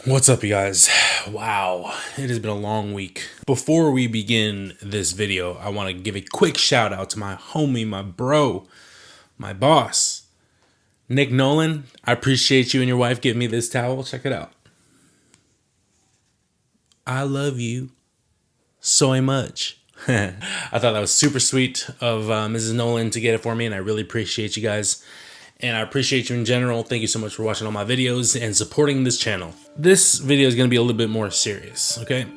What's up, you guys? Wow, it has been a long week. Before we begin this video, I want to give a quick shout out to my homie, my bro, my boss, Nick Nolan. I appreciate you and your wife giving me this towel. Check it out. I love you so much. I thought that was super sweet of Mrs. Nolan to get it for me, and I really appreciate you guys. And I appreciate you in general. Thank you so much for watching all my videos and supporting this channel. This video is going to be a little bit more serious, okay?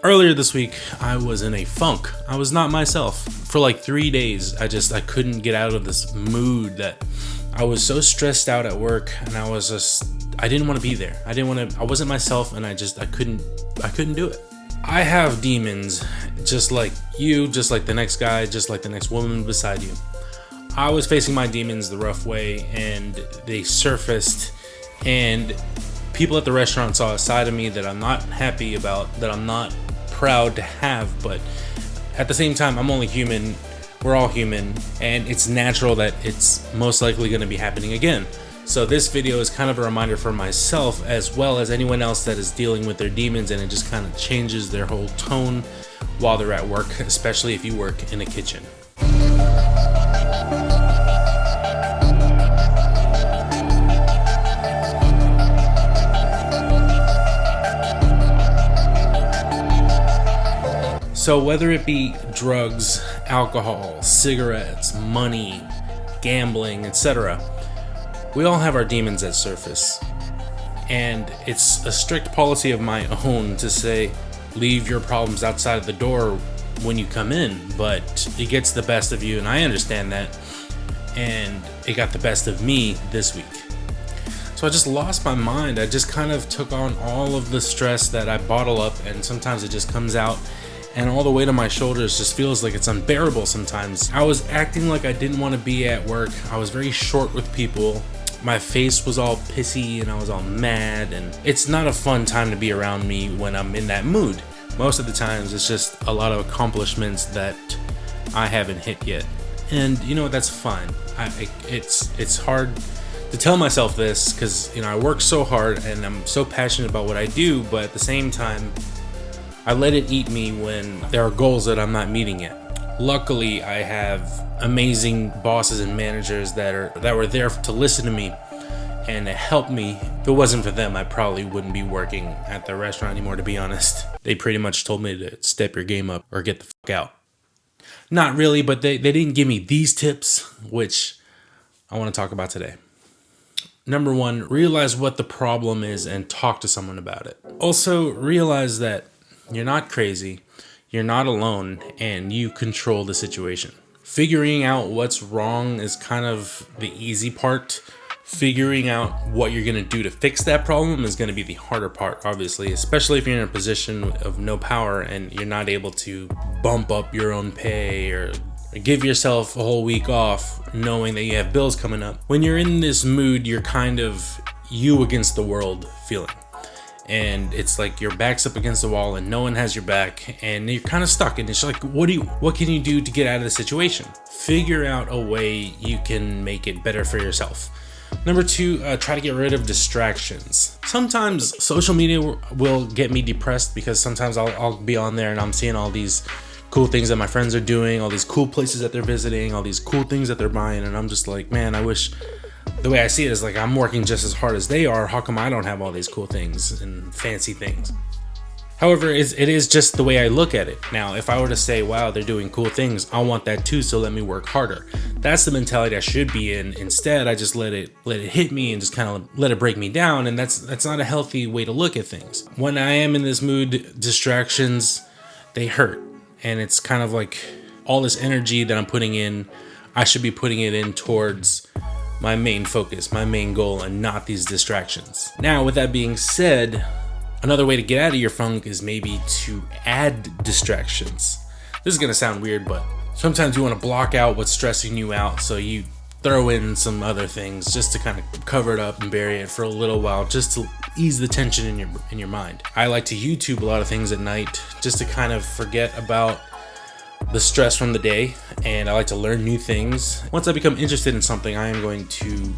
Earlier this week, I was in a funk. I was not myself. For like 3 days, I couldn't get out of this mood that I was so stressed out at work, and I didn't want to be there. I wasn't myself, and I couldn't do it. I have demons just like you, just like the next guy, just like the next woman beside you. I was facing my demons the rough way, and they surfaced, and people at the restaurant saw a side of me that I'm not happy about, that I'm not proud to have, but at the same time, I'm only human. We're all human, and it's natural that it's most likely going to be happening again. So this video is kind of a reminder for myself, as well as anyone else that is dealing with their demons, and it just kind of changes their whole tone while they're at work, especially if you work in a kitchen. So whether it be drugs, alcohol, cigarettes, money, gambling, etc., we all have our demons that surface. And it's a strict policy of my own to say, leave your problems outside of the door when you come in, but it gets the best of you, and I understand that. And it got the best of me this week. So I just lost my mind. I just kind of took on all of the stress that I bottle up, and sometimes it just comes out, and all the weight on my shoulders just feels like it's unbearable sometimes. I was acting like I didn't want to be at work. I was very short with people. My face was all pissy, and I was all mad, and it's not a fun time to be around me when I'm in that mood. Most of the times it's just a lot of accomplishments that I haven't hit yet. And you know what, that's fine. It's hard to tell myself this because, you know, I work so hard and I'm so passionate about what I do, but at the same time, I let it eat me when there are goals that I'm not meeting yet. Luckily, I have amazing bosses and managers that were there to listen to me and to help me. If it wasn't for them, I probably wouldn't be working at the restaurant anymore, to be honest. They pretty much told me to step your game up or get the fuck out. Not really, but they didn't give me these tips, which I want to talk about today. Number one, realize what the problem is and talk to someone about it. Also, realize that you're not crazy, you're not alone, and you control the situation. Figuring out what's wrong is kind of the easy part. Figuring out what you're going to do to fix that problem is going to be the harder part, obviously, especially if you're in a position of no power and you're not able to bump up your own pay or give yourself a whole week off knowing that you have bills coming up. When you're in this mood, you're kind of you against the world feeling. And it's like your back's up against the wall and no one has your back and you're kind of stuck, and it's like, what can you do to get out of the situation? Figure out a way you can make it better for yourself. Number two, try to get rid of distractions. Sometimes social media will get me depressed because sometimes I'll be on there and I'm seeing all these cool things that my friends are doing, all these cool places that they're visiting, all these cool things that they're buying, and I'm just like, man, I wish. The way I see it is like, I'm working just as hard as they are. How come I don't have all these cool things and fancy things? However, it is just the way I look at it. Now, if I were to say, wow, they're doing cool things, I want that too, so let me work harder. That's the mentality I should be in. Instead, I just let it hit me and just kind of let it break me down, and that's not a healthy way to look at things. When I am in this mood, distractions, they hurt. And it's kind of like all this energy that I'm putting in, I should be putting it in towards my main focus, my main goal, and not these distractions. Now, with that being said, another way to get out of your funk is maybe to add distractions. This is gonna sound weird, but sometimes you want to block out what's stressing you out, so you throw in some other things just to kind of cover it up and bury it for a little while, just to ease the tension in your mind. I like to YouTube a lot of things at night just to kind of forget about the stress from the day, and I like to learn new things. Once I become interested in something, I am going to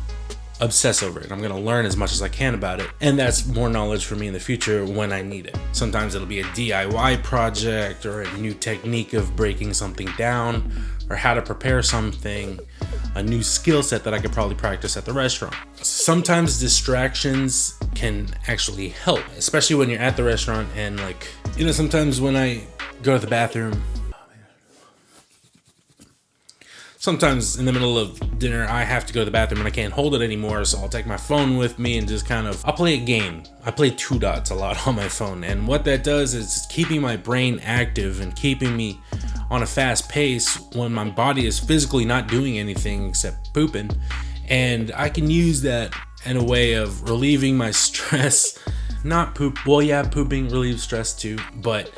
obsess over it. I'm gonna learn as much as I can about it, and that's more knowledge for me in the future when I need it. Sometimes it'll be a DIY project or a new technique of breaking something down or how to prepare something, a new skill set that I could probably practice at the restaurant. Sometimes distractions can actually help, especially when you're at the restaurant and like, you know, sometimes when I go to the bathroom, sometimes in the middle of dinner, I have to go to the bathroom and I can't hold it anymore. So I'll take my phone with me and just I'll play a game. I play Two Dots a lot on my phone. And what that does is keeping my brain active and keeping me on a fast pace when my body is physically not doing anything except pooping. And I can use that in a way of relieving my stress. Not poop. Well, yeah, pooping relieves stress too, but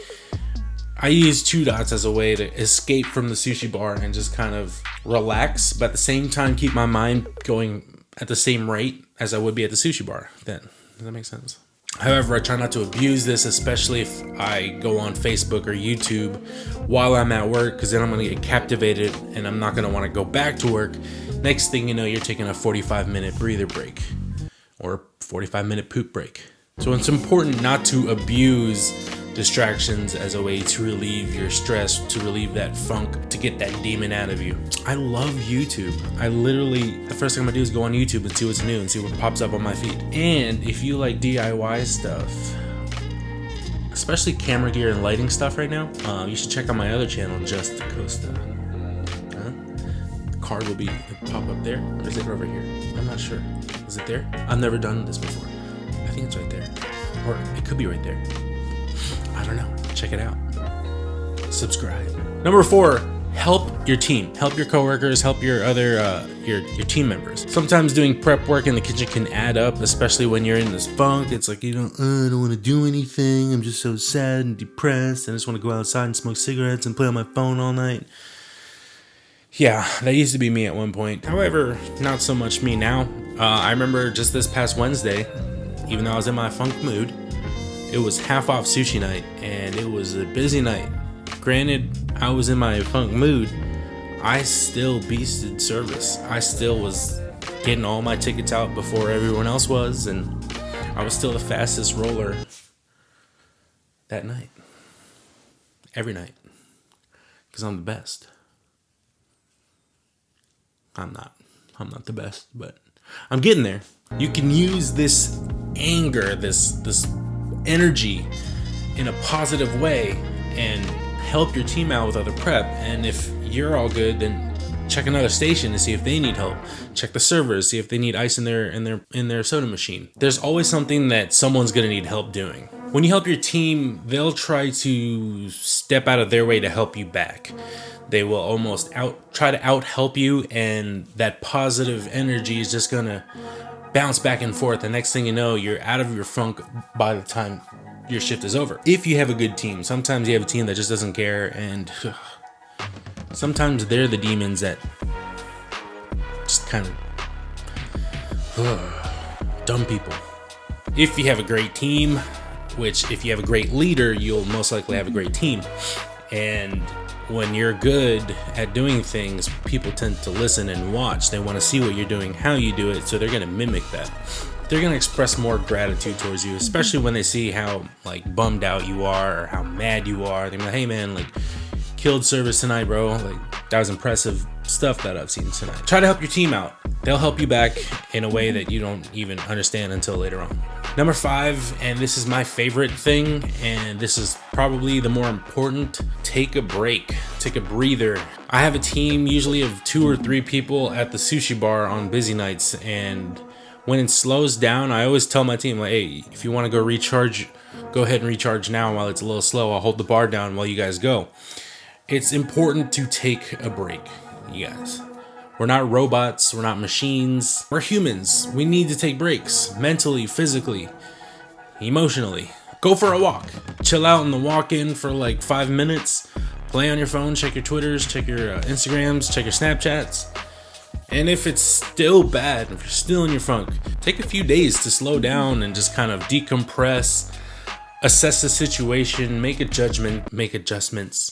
I use Two Dots as a way to escape from the sushi bar and just kind of relax, but at the same time keep my mind going at the same rate as I would be at the sushi bar. Does that make sense? However, I try not to abuse this, especially if I go on Facebook or YouTube while I'm at work, because then I'm going to get captivated and I'm not going to want to go back to work. Next thing you know, you're taking a 45-minute breather break or 45-minute poop break. So it's important not to abuse distractions as a way to relieve your stress, to relieve that funk, to get that demon out of you. I love YouTube. The first thing I'm gonna do is go on YouTube and see what's new and see what pops up on my feed. And if you like DIY stuff, especially camera gear and lighting stuff right now, you should check out my other channel, Just Costa. The card will pop up there, or is it over here? I'm not sure. Is it there? I've never done this before. I think it's right there, or it could be right there. I don't know. Check it out. Subscribe. Number 4, help your team. Help your coworkers. Help your other your team members. Sometimes doing prep work in the kitchen can add up, especially when you're in this funk. It's like, I don't want to do anything. I'm just so sad and depressed. I just want to go outside and smoke cigarettes and play on my phone all night. Yeah, that used to be me at one point. However, not so much me now. I remember just this past Wednesday, even though I was in my funk mood, it was half off sushi night, and it was a busy night. Granted, I was in my funk mood. I still beasted service. I still was getting all my tickets out before everyone else was, and I was still the fastest roller that night. Every night. Because I'm the best. I'm not the best, but I'm getting there. You can use this anger, this energy in a positive way and help your team out with other prep. And if you're all good, then check another station to see if they need help. Check the servers, see if they need ice in their soda machine. There's always something that someone's gonna need help doing. When you help your team, they'll try to step out of their way to help you back. They will almost try to out help you, and that positive energy is just gonna bounce back and forth. The next thing you know, you're out of your funk by the time your shift is over. If you have a good team, sometimes you have a team that just doesn't care, and sometimes they're the demons that just kind of dumb people. If you have a great team, which if you have a great leader, you'll most likely have a great team. And when you're good at doing things, people tend to listen and watch. They want to see what you're doing, how you do it, so they're going to mimic that. They're going to express more gratitude towards you, especially when they see how like bummed out you are or how mad you are. They're like, hey man, like, killed service tonight, bro. Like, that was impressive stuff that I've seen tonight. Try to help your team out. They'll help you back in a way that you don't even understand until later on. Number 5, and this is my favorite thing, and this is probably the more important, take a break, take a breather. I have a team usually of 2 or 3 people at the sushi bar on busy nights, and when it slows down, I always tell my team, like, hey, if you want to go recharge, go ahead and recharge now while it's a little slow. I'll hold the bar down while you guys go. It's important to take a break, you guys. We're not robots, we're not machines, we're humans. We need to take breaks, mentally, physically, emotionally. Go for a walk. Chill out in the walk-in for like 5 minutes. Play on your phone, check your Twitters, check your Instagrams, check your Snapchats. And if it's still bad, if you're still in your funk, take a few days to slow down and just kind of decompress, assess the situation, make a judgment, make adjustments,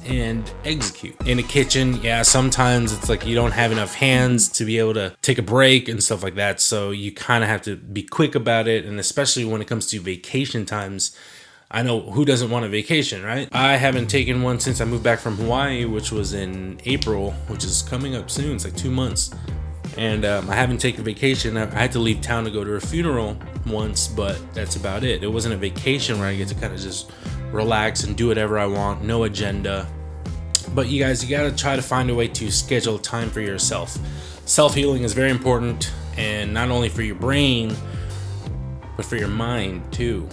and execute. In a kitchen, yeah, sometimes it's like you don't have enough hands to be able to take a break and stuff like that. So you kind of have to be quick about it. And especially when it comes to vacation times, I know who doesn't want a vacation, right? I haven't taken one since I moved back from Hawaii, which was in April, which is coming up soon. It's like 2 months. And I haven't taken a vacation. I had to leave town to go to a funeral once, but that's about it. It wasn't a vacation where I get to kind of just relax and do whatever I want, no agenda. But you guys, you got to try to find a way to schedule time for yourself. Self-healing is very important, and not only for your brain, but for your mind too.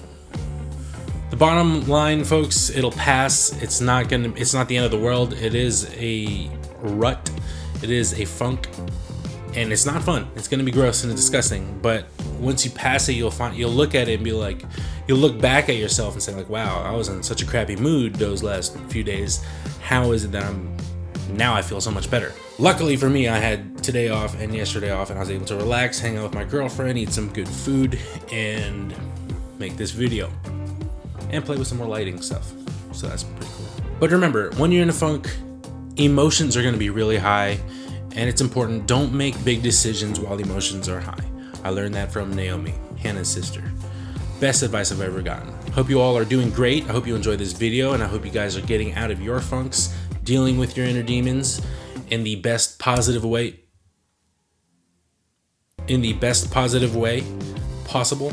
The bottom line, folks, it'll pass. It's not the end of the world. It is a rut. It is a funk. And it's not fun. It's gonna be gross and disgusting. But once you pass it, you'll look at it and be like, you'll look back at yourself and say like, wow, I was in such a crappy mood those last few days. How is it that now I feel so much better? Luckily for me, I had today off and yesterday off, and I was able to relax, hang out with my girlfriend, eat some good food, and make this video. And play with some more lighting stuff. So that's pretty cool. But remember, when you're in a funk, emotions are gonna be really high. And it's important, don't make big decisions while emotions are high. I learned that from Naomi, Hannah's sister. Best advice I've ever gotten. Hope you all are doing great. I hope you enjoyed this video, and I hope you guys are getting out of your funks, dealing with your inner demons in the best positive way possible.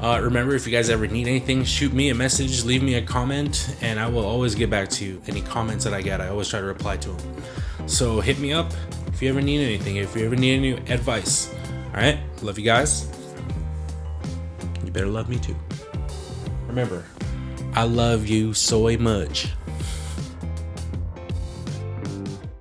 Remember, if you guys ever need anything, shoot me a message, leave me a comment, and I will always get back to you. Any comments that I get, I always try to reply to them. So hit me up if you ever need anything, if you ever need any advice. All right, love you guys. You better love me too. Remember, I love you so much.